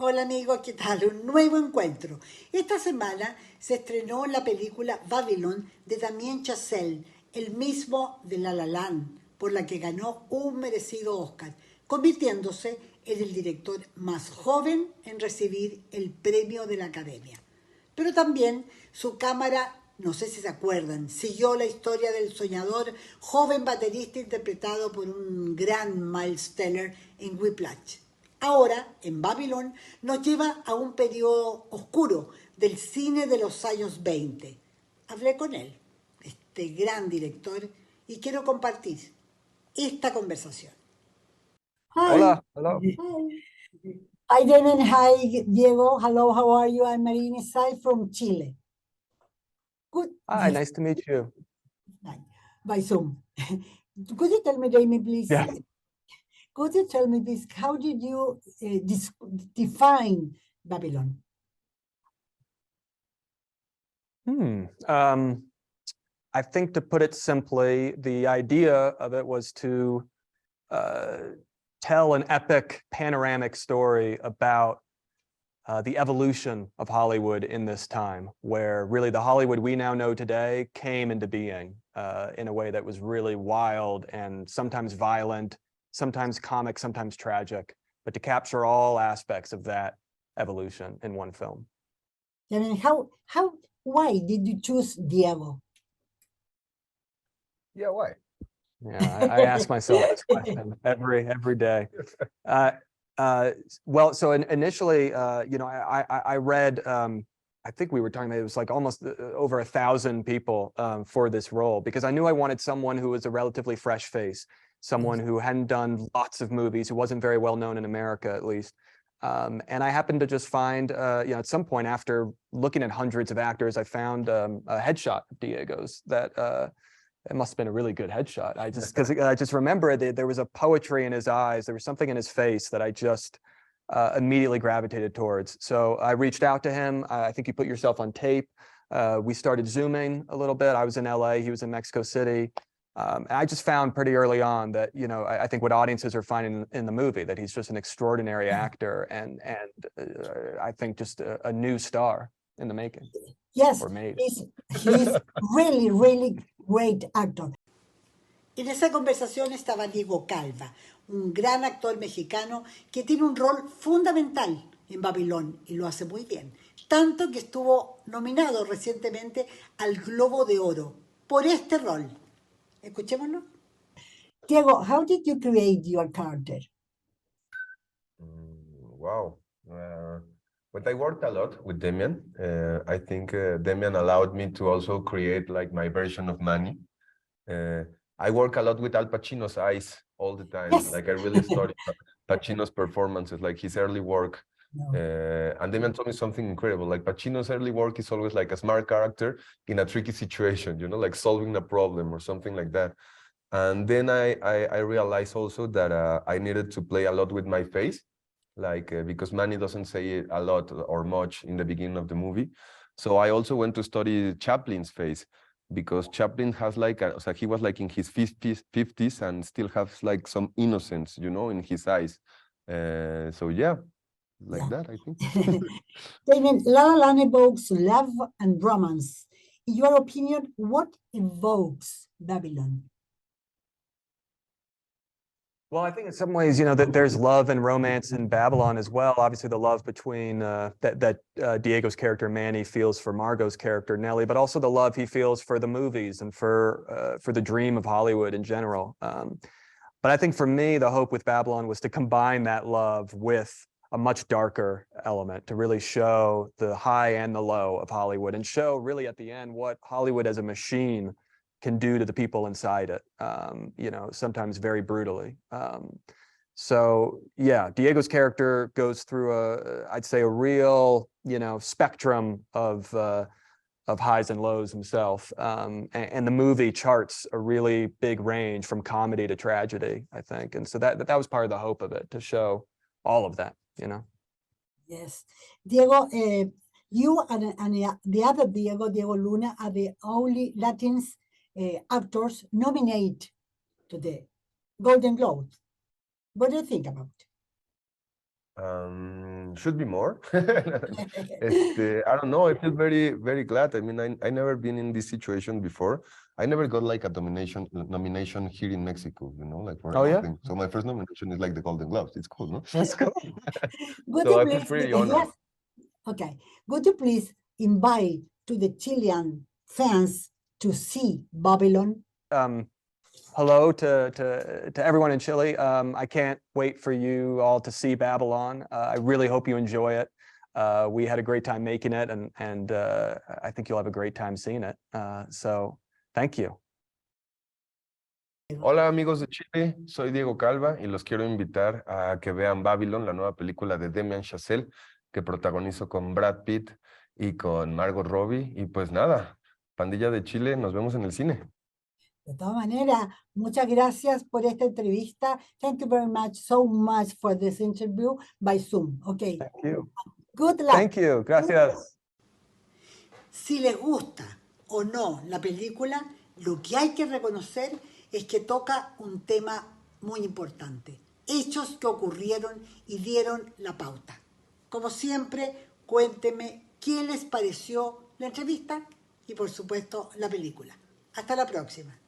Hola amigos, ¿qué tal? Un nuevo encuentro. Esta semana se estrenó la película Babylon de Damien Chazelle, el mismo de Lalaland, por la que ganó un merecido Oscar, convirtiéndose en el director más joven en recibir el premio de la Academia. Pero también su cámara, no sé si se acuerdan, siguió la historia del soñador joven baterista interpretado por un gran Miles Teller en Whiplash. Ahora, en Babylon, nos lleva a un periodo oscuro del cine de los años 20. Hablé con él, este gran director, y quiero compartir esta conversación. Hi. Hola, hello. Hi, Damien. Hi, Diego. Hello, how are you? I'm María Inés from Chile. Good. Hi, nice to meet you. By Zoom. Could you tell me, Damien, please? Yeah. Could you tell me this? How did you define Babylon? I think to put it simply, the idea of it was to tell an epic panoramic story about the evolution of Hollywood in this time, where really the Hollywood we now know today came into being in a way that was really wild and sometimes violent, sometimes comic, sometimes tragic, but to capture all aspects of that evolution in one film. I mean, why did you choose Diego? Yeah, why? Yeah, I ask myself this question every day. Well, so initially, I read, I think we were talking about, it was like almost over 1,000 people for this role, because I knew I wanted someone who was a relatively fresh face, someone who hadn't done lots of movies, who wasn't very well known in America, at least. And I happened to just find, at some point after looking at hundreds of actors, I found a headshot of Diego's that it must have been a really good headshot. Because I just remember there was a poetry in his eyes. There was something in his face that I just immediately gravitated towards. So I reached out to him. I think you put yourself on tape. We started Zooming a little bit. I was in LA, he was in Mexico City. And I just found pretty early on that, I think what audiences are finding in the movie, that he's just an extraordinary actor and I think just a new star in the making. Yes, or made. he's really, really great actor. En esa conversación estaba Diego Calva, un gran actor mexicano que tiene un rol fundamental en Babilón y lo hace muy bien. Tanto que estuvo nominado recientemente al Globo de Oro por este rol. Escuchémoslo. Diego, how did you create your character? Wow. But I worked a lot with Damien. I think Damien allowed me to also create like my version of Manny. I work a lot with Al Pacino's eyes all the time. Yes. Like I really study Pacino's performances, like his early work. No. And Damien told me something incredible. Like Pacino's early work is always like a smart character in a tricky situation, like solving a problem or something like that. And then I realized also that I needed to play a lot with my face, like because Manny doesn't say a lot or much in the beginning of the movie. So I also went to study Chaplin's face, because Chaplin has like, so he was like in his 50s and still has like some innocence, in his eyes. So yeah, like that, I think. Damien, Lalaland evokes love and romance. In your opinion, what evokes Babylon? Well, I think in some ways, that there's love and romance in Babylon as well. Obviously, the love between that Diego's character Manny feels for Margot's character Nellie, but also the love he feels for the movies and for the dream of Hollywood in general. But I think for me, the hope with Babylon was to combine that love with a much darker element, to really show the high and the low of Hollywood, and show really at the end what Hollywood as a machine can do to the people inside it, sometimes very brutally. So yeah, Diego's character goes through I'd say a real, spectrum of highs and lows himself. And the movie charts a really big range from comedy to tragedy, I think. And so that was part of the hope of it, to show all of that, Yes. Diego, you and the other Diego Luna, are the only Latins actors nominated to the Golden Globe. What do you think about it? Should be more. I don't know. I feel very, very glad. I mean, I never been in this situation before. I never got like a nomination here in Mexico, you know, like for Oh, yeah? anything. So my first nomination is like the Golden Globes. It's cool, no? That's cool. Would So you I feel please, pretty honored. yes, okay. Would you please invite to the Chilean fans to see Babylon? Hello to everyone in Chile. I can't wait for you all to see Babylon. I really hope you enjoy it. We had a great time making it, and I think you'll have a great time seeing it. So thank you. Hola amigos de Chile, soy Diego Calva y los quiero invitar a que vean Babylon, la nueva película de Damien Chazelle, que protagonizó con Brad Pitt y con Margot Robbie. Y pues nada, pandilla de Chile, nos vemos en el cine. De todas maneras, muchas gracias por esta entrevista. Thank you very much, so much for this interview by Zoom. Okay. Thank you. Good luck. Thank you. Gracias. Si les gusta o no la película, lo que hay que reconocer es que toca un tema muy importante. Hechos que ocurrieron y dieron la pauta. Como siempre, cuéntenme qué les pareció la entrevista y, por supuesto, la película. Hasta la próxima.